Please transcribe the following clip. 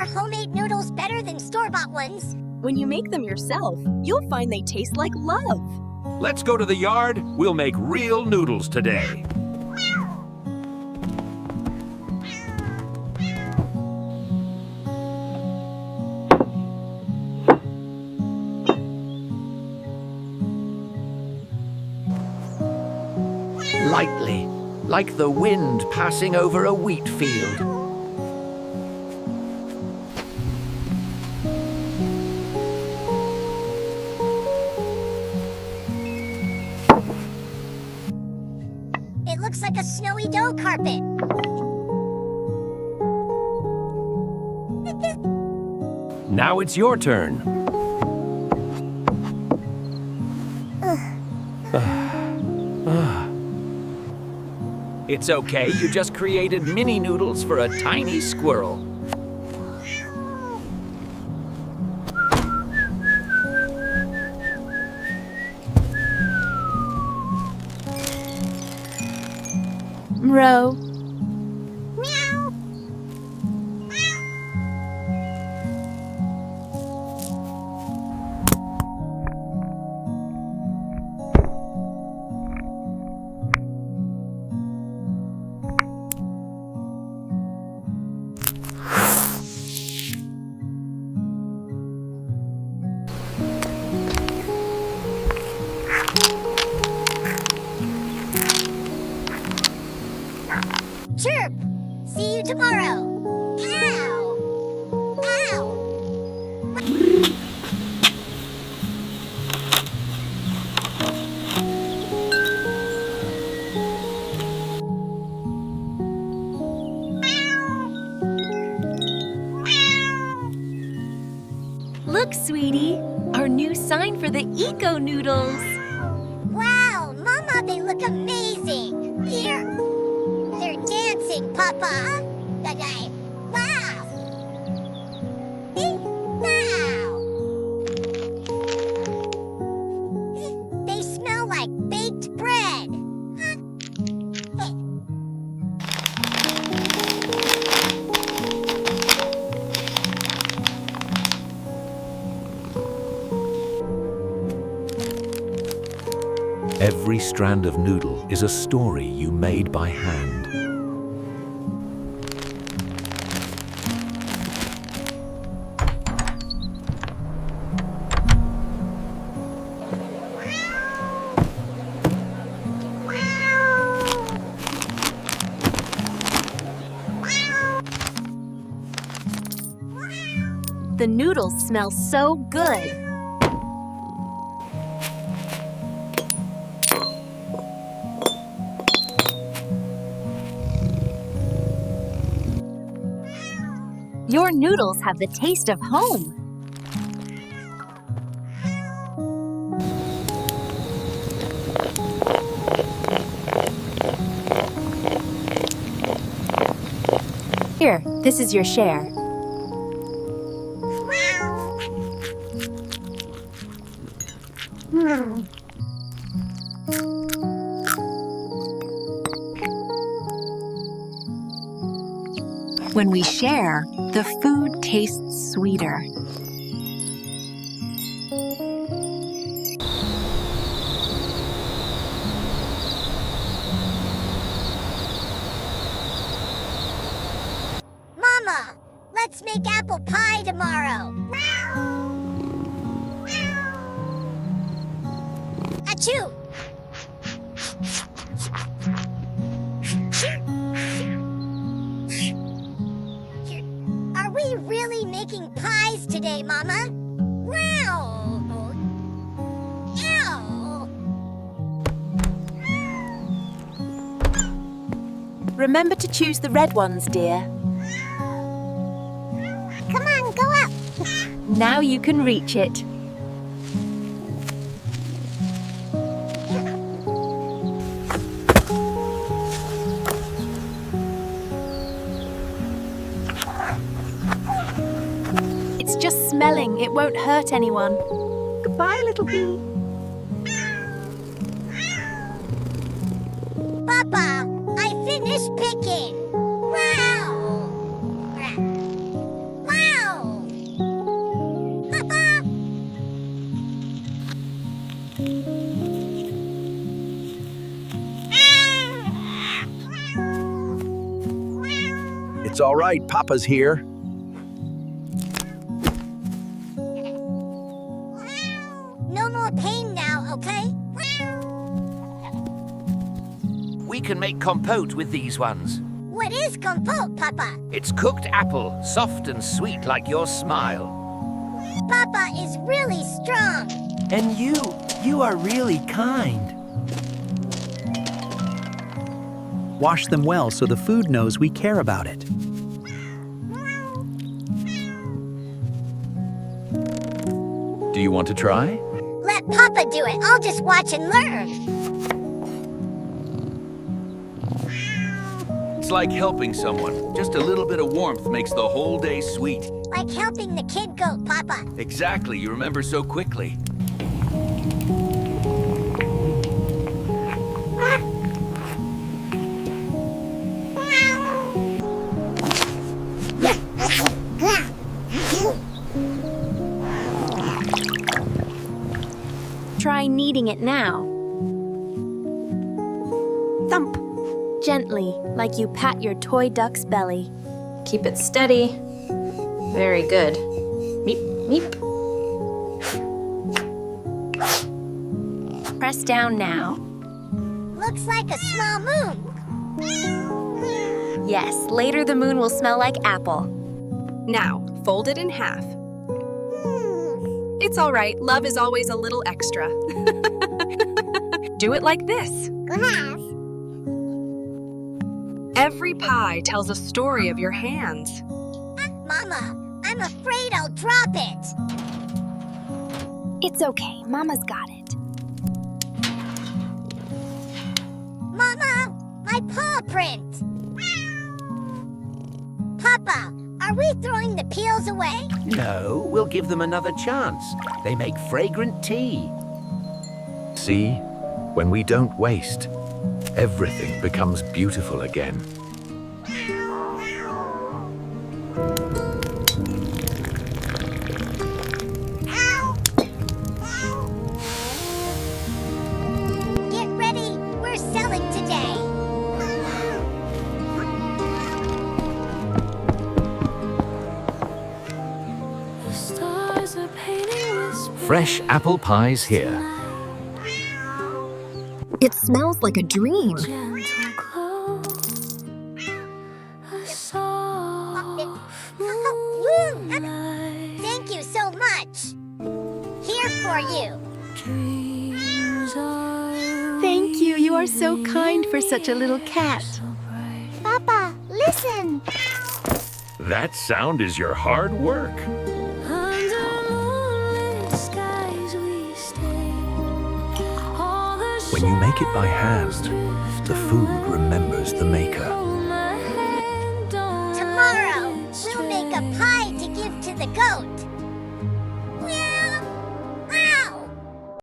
our homemade noodles better than store-bought ones? When you make them yourself, you'll find they taste like love. Let's go to the yard. We'll make real noodles today. Lightly, like the wind passing over a wheat field. It looks like a snowy dough carpet. Now it's your turn. It's okay, you just created mini noodles for a tiny squirrel. Mro. Meow. Chirp! See you tomorrow. Ow! Ow! Look, sweetie, our new sign for the Eco Noodles. Wow, Mama, they look amazing. Here, they're dancing, Papa. Wow. Wow. They smell like baked bread. Every strand of noodle is a story you made by hand. The noodles smell so good. Your noodles have the taste of home. Here, this is your share. When we share, the food tastes sweeter. Mama, let's make apple pie tomorrow. Achoo! Are we really making pies today, Mama? Wow! Ow! Remember to choose the red ones, dear. Come on, go up! Now you can reach it. It's just smelling. It won't hurt anyone. Goodbye, little bee. Papa, I finished picking. Wow! Wow! It's all right, Papa's here. No more pain now, okay? We can make compote with these ones. What is compote, Papa? It's cooked apple, soft and sweet like your smile. Papa is really strong. And you are really kind. Wash them well so the food knows we care about it. Do you want to try? Let Papa do it. I'll just watch and learn. It's like helping someone. Just a little bit of warmth makes the whole day sweet. Like helping the kid goat, Papa. Exactly, you remember so quickly. Try kneading it now. Thump. Gently, like you pat your toy duck's belly. Keep it steady. Very good. Meep, meep. Press down now. Looks like a small moon. Yes, later the moon will smell like apple. Now, fold it in half. It's all right. Love is always a little extra. Do it like this. Glass. Every pie tells a story of your hands. Mama, I'm afraid I'll drop it. It's okay, Mama's got it. Mama, my paw print. Papa, are we throwing the peels away? No, we'll give them another chance. They make fragrant tea. See? When we don't waste, everything becomes beautiful again. Get ready, we're selling today. Fresh apple pies here. It smells like a dream. Thank you so much. Here for you. Thank you, you are so kind for such a little cat. Papa, listen. That sound is your hard work. When you make it by hand, the food remembers the maker.